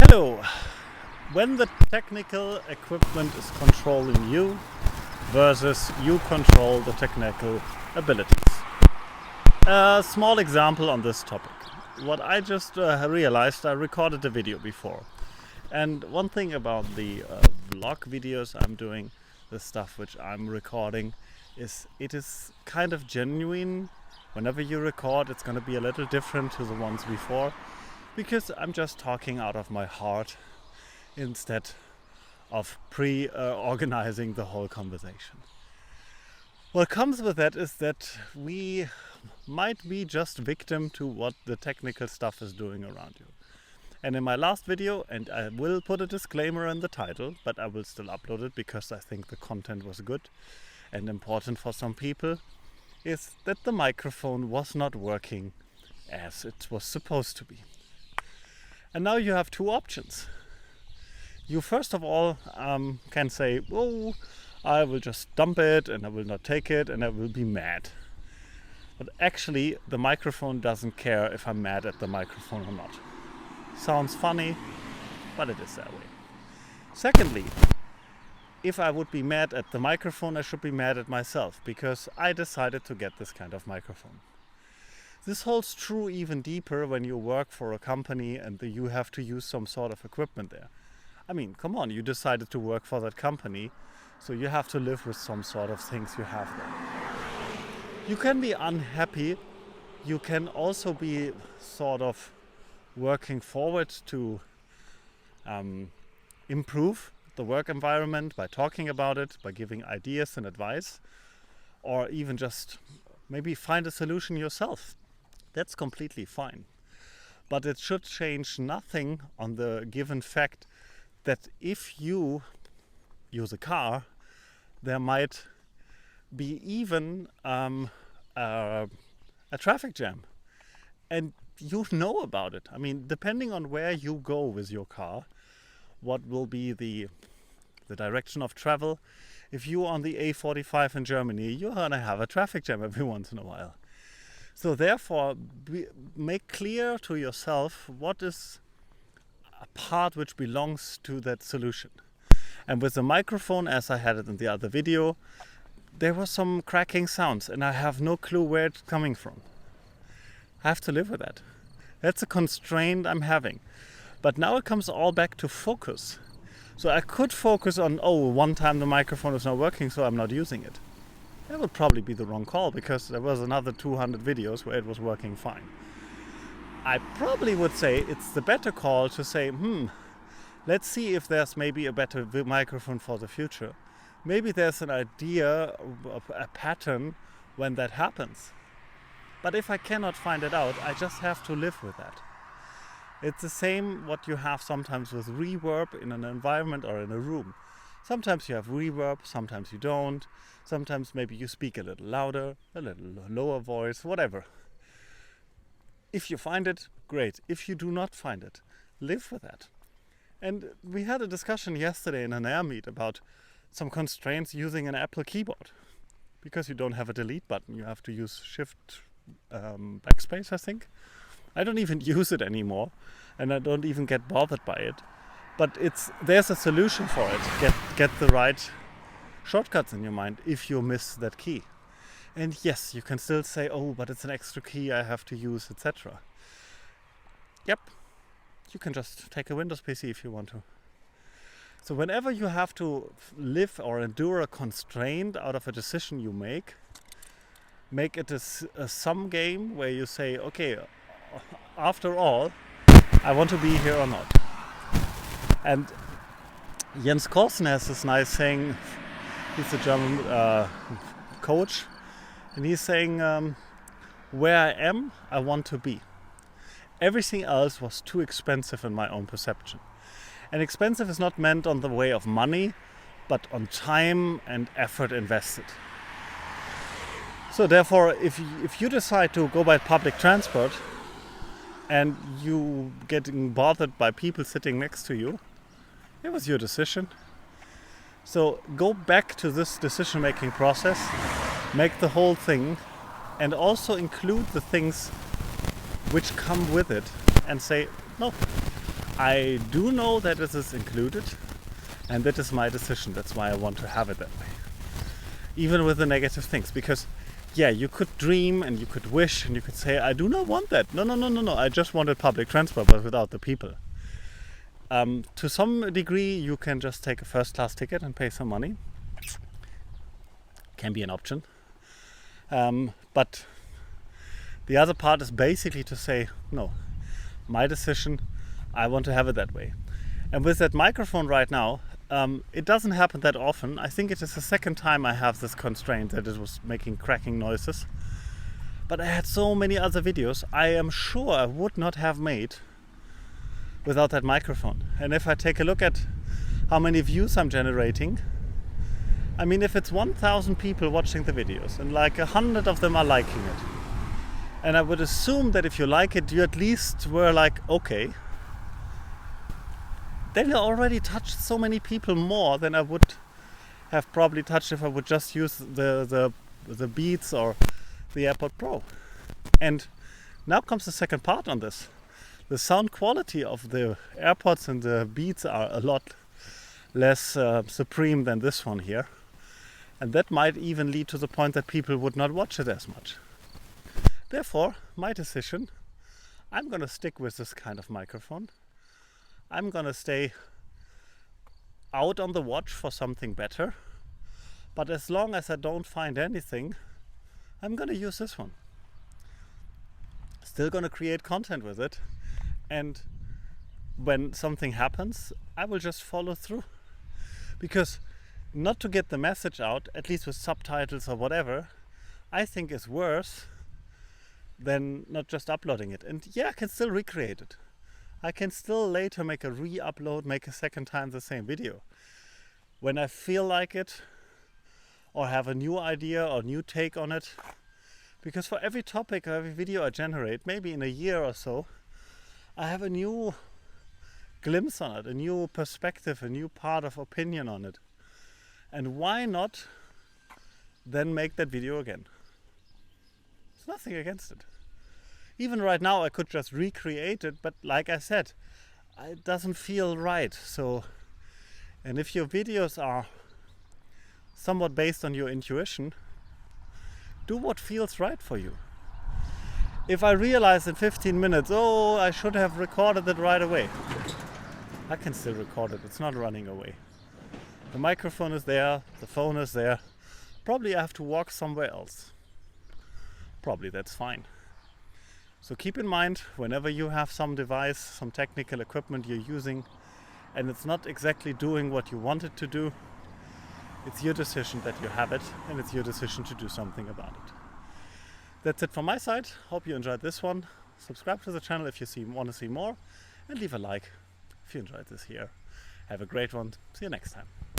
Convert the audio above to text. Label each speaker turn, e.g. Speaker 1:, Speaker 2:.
Speaker 1: Hello! When the technical equipment is controlling you versus you control the technical abilities. A small example on this topic. What I just realized, I recorded the video before. And one thing about the vlog videos I'm doing, the stuff which I'm recording, is it is kind of genuine. Whenever you record, it's going to be a little different to the ones before, because I'm just talking out of my heart instead of organizing the whole conversation. What comes with that is that we might be just victim to what the technical stuff is doing around you. And in my last video, and I will put a disclaimer in the title, but I will still upload it because I think the content was good and important for some people, is that the microphone was not working as it was supposed to be. And now you have two options. You first of all can say, oh, I will just dump it and I will not take it and I will be mad. But actually the microphone doesn't care if I'm mad at the microphone or not. Sounds funny, but it is that way. Secondly, if I would be mad at the microphone, I should be mad at myself because I decided to get this kind of microphone. This holds true even deeper when you work for a company and you have to use some sort of equipment there. I mean, come on, you decided to work for that company, so you have to live with some sort of things you have there. You can be unhappy. You can also be sort of working forward to improve the work environment by talking about it, by giving ideas and advice, or even just maybe find a solution yourself. That's completely fine. But it should change nothing on the given fact that if you use a car, there might be even a traffic jam. And you know about it. I mean, depending on where you go with your car, what will be the direction of travel. If you're on the A45 in Germany, you're going to have a traffic jam every once in a while. So therefore, make clear to yourself what is a part which belongs to that solution. And with the microphone, as I had it in the other video, there were some cracking sounds and I have no clue where it's coming from. I have to live with that. That's a constraint I'm having. But now it comes all back to focus. So I could focus on, one time the microphone is not working, so I'm not using it. That would probably be the wrong call because there was another 200 videos where it was working fine. I probably would say it's the better call to say, let's see if there's maybe a better microphone for the future. Maybe there's an idea, a pattern when that happens. But if I cannot find it out, I just have to live with that. It's the same what you have sometimes with reverb in an environment or in a room. Sometimes you have reverb, sometimes you don't. Sometimes maybe you speak a little louder, a little lower voice, whatever. If you find it, great. If you do not find it, live with that. And we had a discussion yesterday in an air meet about some constraints using an Apple keyboard. Because you don't have a delete button, you have to use Shift backspace, I think. I don't even use it anymore, and I don't even get bothered by it. But there's a solution for it. Get the right shortcuts in your mind if you miss that key. And yes, you can still say, but it's an extra key I have to use, etc. Yep, you can just take a Windows PC if you want to. So whenever you have to live or endure a constraint out of a decision you make it a sum game where you say, okay, after all, I want to be here or not. And Jens Korsen has this nice saying, he's a German coach, and he's saying, where I am, I want to be. Everything else was too expensive in my own perception. And expensive is not meant on the way of money, but on time and effort invested. So therefore, if you decide to go by public transport and you getting bothered by people sitting next to you, it was your decision. So go back to this decision-making process, make the whole thing, and also include the things which come with it and say, no, I do know that this is included, and that is my decision. That's why I want to have it that way. Even with the negative things, because yeah, you could dream and you could wish and you could say, I do not want that. No. I just wanted public transport, but without the people. To some degree, you can just take a first class ticket and pay some money. Can be an option. But the other part is basically to say, no, my decision, I want to have it that way. And with that microphone right now, it doesn't happen that often. I think it is the second time I have this constraint that it was making cracking noises. But I had so many other videos I am sure I would not have made without that microphone. And if I take a look at how many views I'm generating, I mean, if it's 1,000 people watching the videos and like 100 of them are liking it, and I would assume that if you like it, you at least were like, okay, then you already touched so many people more than I would have probably touched if I would just use the Beats or the AirPod Pro. And now comes the second part on this. The sound quality of the AirPods and the Beats are a lot less supreme than this one here. And that might even lead to the point that people would not watch it as much. Therefore, my decision, I'm going to stick with this kind of microphone. I'm going to stay out on the watch for something better. But as long as I don't find anything, I'm going to use this one. Still going to create content with it. And when something happens, I will just follow through. Because not to get the message out, at least with subtitles or whatever, I think is worse than not just uploading it. And yeah, I can still recreate it. I can still later make a re-upload, make a second time the same video. When I feel like it, or have a new idea or new take on it. Because for every topic or every video I generate, maybe in a year or so, I have a new glimpse on it, a new perspective, a new part of opinion on it. And why not then make that video again? There's nothing against it. Even right now I could just recreate it, but like I said, it doesn't feel right. So, and if your videos are somewhat based on your intuition, do what feels right for you. If I realize in 15 minutes, oh, I should have recorded it right away, I can still record it. It's not running away. The microphone is there, the phone is there. Probably I have to walk somewhere else. Probably that's fine. So keep in mind, whenever you have some device, some technical equipment you're using, and it's not exactly doing what you want it to do, it's your decision that you have it, and it's your decision to do something about it. That's it from my side. Hope you enjoyed this one. Subscribe to the channel if you want to see more, and leave a like if you enjoyed this here. Have a great one. See you next time.